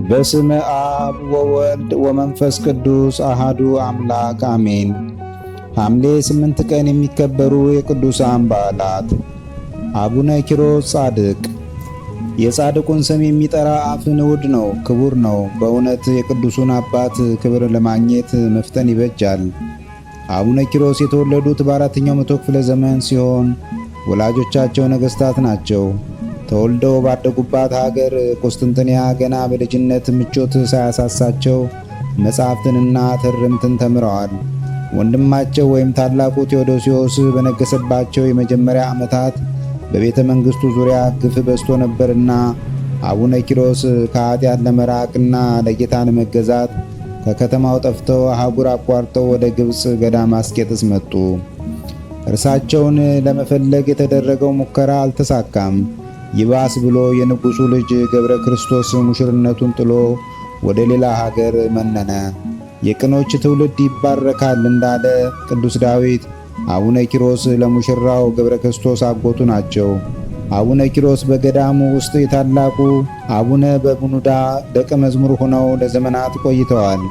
በስመ አብ ወወልድ ወመንፈስ ቅዱስ አሃዱ አምላክ አሜን። ሐምሌ 8 ቀን የሚከበሩ የቅዱሳን በዓላት፦ አቡነ ኪሮስ ጻድቅ። የጻድቁን ስም የሚጠራ አፍ ንዑድ ነው፣ ክቡር ነው። በእውነት የቅዱሱን አባት ክብር ለማግኘት መፍጠን ይበጃል። አቡነ ኪሮስ የተወለዱት በ4ኛው መቶ ክፍለ ዘመን ሲሆን ወላጆቻቸው ነገሥታት ናቸው። ተወልደው ባደጉባት ሀገር ቁስጥንጥንያ ገና በልጅነት ምቾት ሳያሳሳቸው መጻሕፍትንና ትርምትን ተምረዋል። ወንድማቸው ወይም ታላቁ ቴዎዶሲዮስ በነገሰባቸው የመጀመሪያ ዓመታት በቤተ መንግሥቱ ዙሪያ ግፍ በዝቶ ነበርና አቡነ ኪሮስ ከኃጢአት ለመራቅና ለጌታ ለመገዛት ከከተማው ጠፍተው አህጉር አቋርጠው ወደ ግብፅ ገዳመ አስቄጥስ መጡ። እርሳቸውን ለመፈለግ የተደረገው ሙከራ አልተሳካም። ይባስ ብሎ የንጉሡ ልጅ ገብረ ክርስቶስ ሙሽርነቱን ጥሎ ወደ ሌላ ሀገር መነነ። የቅኖች ትውልድ ይባረካል እንዳለ ቅዱስ ዳዊት አቡነ ኪሮስ ለሙሽራው ገብረ ክርስቶስ አጎቱ ናቸው። አቡነ ኪሮስ በገዳሙ ውስጥ የታላቁ አቡነ በብኑዳ ደቀ መዝሙር ሆነው ለዘመናት ቆይተዋል።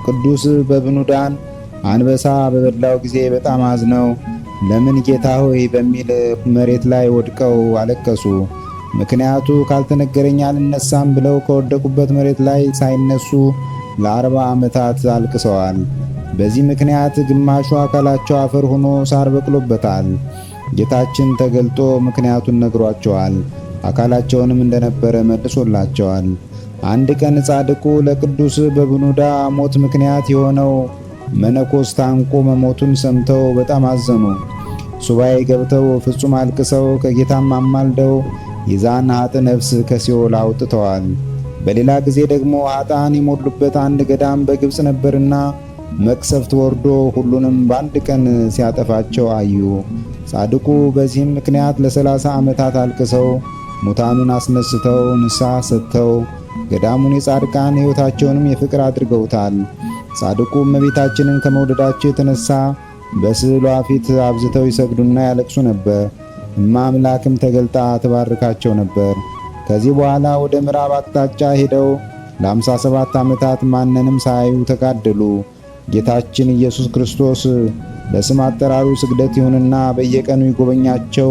ቅዱስ በብኑዳን አንበሳ በበላው ጊዜ በጣም አዝነው ለምን ጌታ ሆይ በሚል መሬት ላይ ወድቀው አለቀሱ። ምክንያቱ ካልተነገረኝ አልነሳም ብለው ከወደቁበት መሬት ላይ ሳይነሱ ለ40 ዓመታት አልቅሰዋል። በዚህ ምክንያት ግማሹ አካላቸው አፈር ሆኖ ሳር በቅሎበታል። ጌታችን ተገልጦ ምክንያቱን ነግሯቸዋል። አካላቸውንም እንደነበረ መልሶላቸዋል። አንድ ቀን ጻድቁ ለቅዱስ በብኑዳ ሞት ምክንያት የሆነው መነኮስ ታንቆ መሞቱን ሰምተው በጣም አዘኑ። ሱባኤ ገብተው ፍጹም አልቅሰው ከጌታም አማልደው የዛን ኃጥ ነፍስ ከሲኦል አውጥተዋል። በሌላ ጊዜ ደግሞ ኃጥአን የሞሉበት አንድ ገዳም በግብፅ ነበርና መቅሰፍት ወርዶ ሁሉንም በአንድ ቀን ሲያጠፋቸው አዩ። ጻድቁ በዚህም ምክንያት ለ30 ዓመታት አልቅሰው ሙታኑን አስነስተው ንስሐ ሰጥተው ገዳሙን የጻድቃን ሕይወታቸውንም የፍቅር አድርገውታል። ጻድቁ እመቤታችንን ከመውደዳቸው የተነሳ በስዕሏ ፊት አብዝተው ይሰግዱና ያለቅሱ ነበር። እማ አምላክም ተገልጣ ትባርካቸው ነበር። ከዚህ በኋላ ወደ ምዕራብ አቅጣጫ ሄደው ለ57 ዓመታት ማንንም ሳያዩ ተጋደሉ። ጌታችን ኢየሱስ ክርስቶስ ለስም አጠራሩ ስግደት ይሁንና በየቀኑ ይጎበኛቸው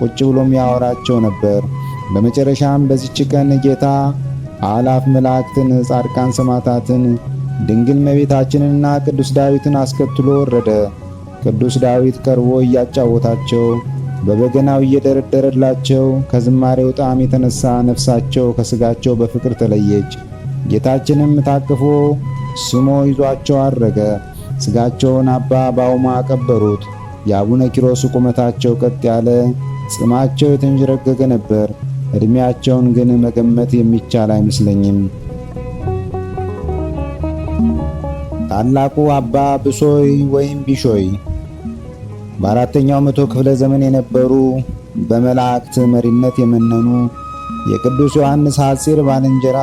ቁጭ ብሎም ያወራቸው ነበር። በመጨረሻም በዚች ቀን ጌታ አላፍ መላእክትን፣ ጻድቃን ሰማዕታትን፣ ድንግል እመቤታችንንና ቅዱስ ዳዊትን አስከትሎ ወረደ። ቅዱስ ዳዊት ቀርቦ እያጫወታቸው በበገናው እየደረደረላቸው ከዝማሬው ጣዕም የተነሳ ነፍሳቸው ከሥጋቸው በፍቅር ተለየች። ጌታችንም ታቅፎ ስሞ ይዟቸው አረገ። ሥጋቸውን አባ ባውማ ቀበሩት። የአቡነ ኪሮስ ቁመታቸው ቀጥ ያለ፣ ጽማቸው የተንዠረገገ ነበር። ዕድሜያቸውን ግን መገመት የሚቻል አይመስለኝም። ታላቁ አባ ብሶይ ወይም ቢሾይ በ4ኛው መቶ ክፍለ ዘመን የነበሩ በመላእክት መሪነት የመነኑ የቅዱስ ዮሐንስ ሐጺር ባልንጀራ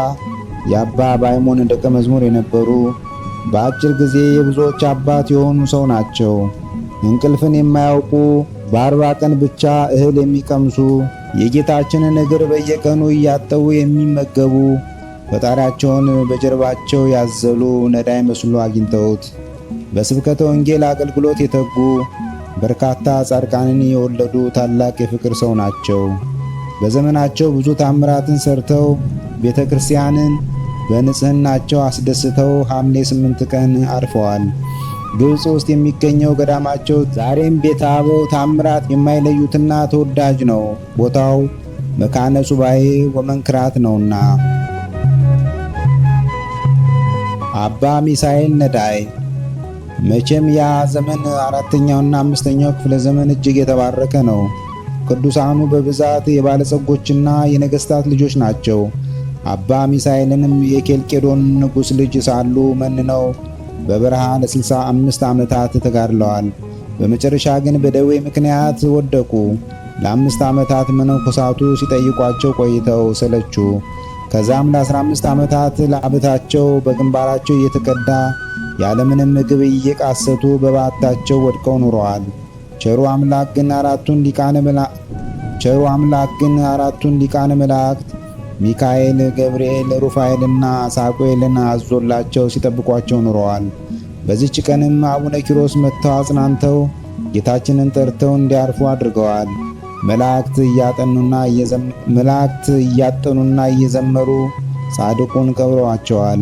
የአባ ባይሞን ደቀ መዝሙር የነበሩ በአጭር ጊዜ የብዙዎች አባት የሆኑ ሰው ናቸው። እንቅልፍን የማያውቁ በ40 ቀን ብቻ እህል የሚቀምሱ የጌታችንን እግር በየቀኑ እያጠቡ የሚመገቡ ፈጣሪያቸውን በጀርባቸው ያዘሉ ነዳይ መስሎ አግኝተውት በስብከተ ወንጌል አገልግሎት የተጉ በርካታ ጻድቃንን የወለዱ ታላቅ የፍቅር ሰው ናቸው። በዘመናቸው ብዙ ታምራትን ሰርተው ቤተ ክርስቲያንን በንጽህናቸው አስደስተው ሐምሌ 8 ቀን አርፈዋል። ግብፅ ውስጥ የሚገኘው ገዳማቸው ዛሬም ቤተ አበው ታምራት የማይለዩትና ተወዳጅ ነው። ቦታው መካነ ሱባኤ ወመንክራት ነውና። አባ ሚሳኤል ነዳይ። መቼም ያ ዘመን 4ኛውና 5ኛው ክፍለ ዘመን እጅግ የተባረከ ነው። ቅዱሳኑ በብዛት የባለጸጎችና የነገሥታት ልጆች ናቸው። አባ ሚሳኤልንም የኬልቄዶን ንጉሥ ልጅ ሳሉ መንነው በበረሃ ለ65 ዓመታት ተጋድለዋል። በመጨረሻ ግን በደዌ ምክንያት ወደቁ። ለ5 ዓመታት መነኮሳቱ ሲጠይቋቸው ቆይተው ሰለቹ። ከዛም ለ15 ዓመታት ለአብታቸው በግንባራቸው እየተቀዳ ያለምንም ምግብ እየቃሰቱ በባታቸው ወድቀው ኑረዋል። ቸሩ አምላክ ግን አራቱን ሊቃነ መላእክት ሚካኤል፣ ገብርኤል፣ ሩፋኤልና ሳቁኤልን አዞላቸው ሲጠብቋቸው ኑረዋል። በዚች ቀንም አቡነ ኪሮስ መጥተው አጽናንተው ጌታችንን ጠርተው እንዲያርፉ አድርገዋል። መላእክት እያጠኑና እየዘመሩ ጻድቁን ቀብረዋቸዋል።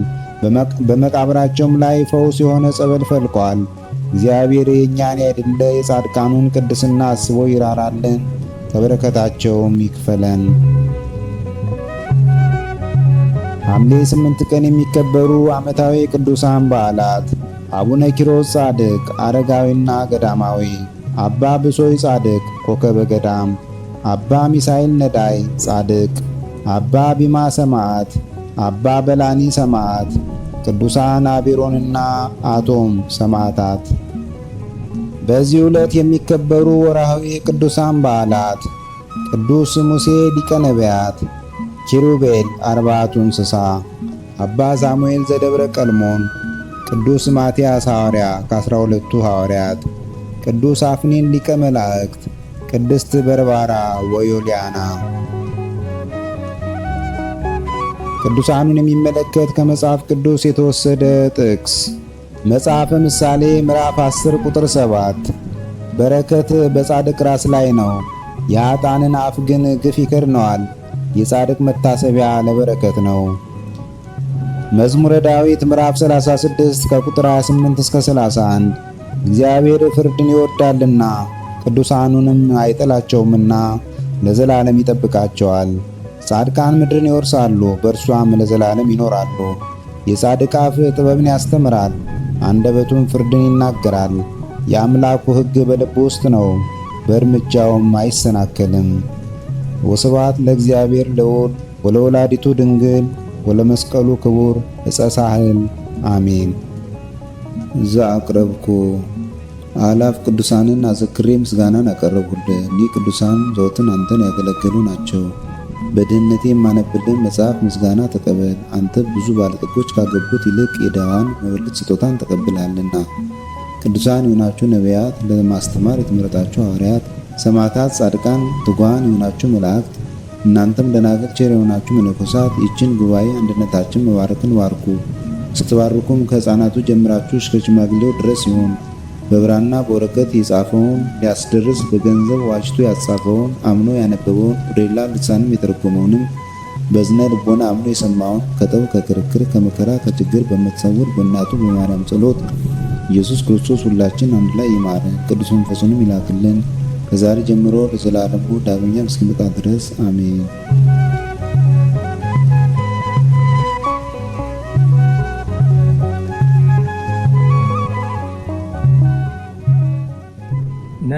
በመቃብራቸውም ላይ ፈውስ የሆነ ጸበል ፈልቋል። እግዚአብሔር የእኛን ያይደለ የጻድቃኑን ቅድስና አስቦ ይራራልን፣ ከበረከታቸውም ይክፈለን። ሐምሌ 8 ቀን የሚከበሩ ዓመታዊ ቅዱሳን በዓላት አቡነ ኪሮስ ጻድቅ አረጋዊና ገዳማዊ፣ አባ ብሶይ ጻድቅ ኮከበ ገዳም፣ አባ ሚሳኤል ነዳይ ጻድቅ፣ አባ ቢማ ሰማዕት፣ አባ በላኒ ሰማዕት፣ ቅዱሳን አቤሮንና አቶም ሰማዕታት። በዚህ ዕለት የሚከበሩ ወርሃዊ ቅዱሳን በዓላት ቅዱስ ሙሴ ሊቀ ነቢያት፣ ኪሩቤል አርባዕቱ እንስሳ፣ አባ ሳሙኤል ዘደብረ ቀልሞን፣ ቅዱስ ማትያስ ሐዋርያ ከ12ቱ ሐዋርያት፣ ቅዱስ አፍኒን ሊቀ መላእክት፣ ቅድስት በርባራ ወዮልያና። ቅዱሳኑን የሚመለከት ከመጽሐፍ ቅዱስ የተወሰደ ጥቅስ መጽሐፈ ምሳሌ ምዕራፍ 10 ቁጥር 7 በረከት በጻድቅ ራስ ላይ ነው፣ የኃጥአንን አፍ ግን ግፍ ይከድነዋል። የጻድቅ መታሰቢያ ለበረከት ነው። መዝሙረ ዳዊት ምዕራፍ 36 ከቁጥር 28 እስከ 31 እግዚአብሔር ፍርድን ይወዳልና ቅዱሳኑንም አይጠላቸውምና ለዘላለም ይጠብቃቸዋል። ጻድቃን ምድርን ይወርሳሉ፣ በእርሷም ለዘላለም ይኖራሉ። የጻድቅ አፍ ጥበብን ያስተምራል፣ አንደበቱም ፍርድን ይናገራል። የአምላኩ ሕግ በልቡ ውስጥ ነው፣ በእርምጃውም አይሰናከልም። ወስብሐት ለእግዚአብሔር ልዑል ወለወላዲቱ ድንግል ወለመስቀሉ ክቡር ዕፀ ሳህል አሜን። ዘአቅረብኩ አላፍ ቅዱሳንን አዘክሬ ምስጋናን አቀረብሁልህ። እኒህ ቅዱሳን ዘወትር አንተን ያገለገሉ ናቸው። በድህነቴ የማነብልን መጽሐፍ ምስጋና ተቀበል። አንተ ብዙ ባለጠጎች ካገቡት ይልቅ የድሃዋን መበለት ስጦታን ተቀብላለና። ቅዱሳን የሆናችሁ ነቢያት፣ ለማስተማር የተመረጣችሁ ሐዋርያት፣ ሰማዕታት፣ ጻድቃን፣ ትጉሃን የሆናችሁ መላእክት፣ እናንተም ደናግል ቸር የሆናችሁ መነኮሳት ይችን ጉባኤ አንድነታችን መባረክን ባርኩ። ስትባርኩም ከሕፃናቱ ጀምራችሁ እስከ ሽማግሌው ድረስ ይሁን። በብራና በወረቀት የጻፈውን ሊያስደርስ በገንዘብ ዋጅቶ ያጻፈውን አምኖ ያነበበውን ወደ ሌላ ልሳንም የተረጎመውንም በዝነ ልቦና አምኖ የሰማውን ከጠብ ከክርክር ከመከራ ከችግር በምትሰውር በእናቱ በማርያም ጸሎት ኢየሱስ ክርስቶስ ሁላችን አንድ ላይ ይማረን፣ ቅዱስ መንፈሱንም ይላክልን ከዛሬ ጀምሮ ለዘላለሙ ዳግመኛ እስኪመጣ ድረስ አሜን።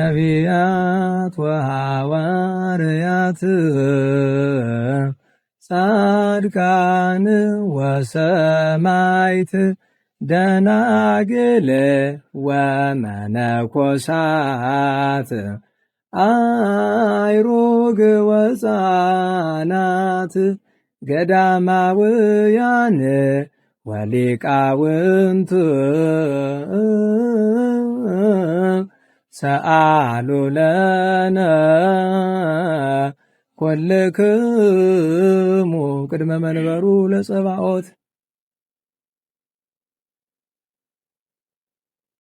ነቢያት ወሐዋርያት ጻድቃን ወሰማዕት ደናግል ወመነኮሳት አይሩግ ወሕፃናት ገዳማውያን ወሊቃውንት ሰአሉ ለነ ኩልክሙ ቅድመ መንበሩ ለጸባኦት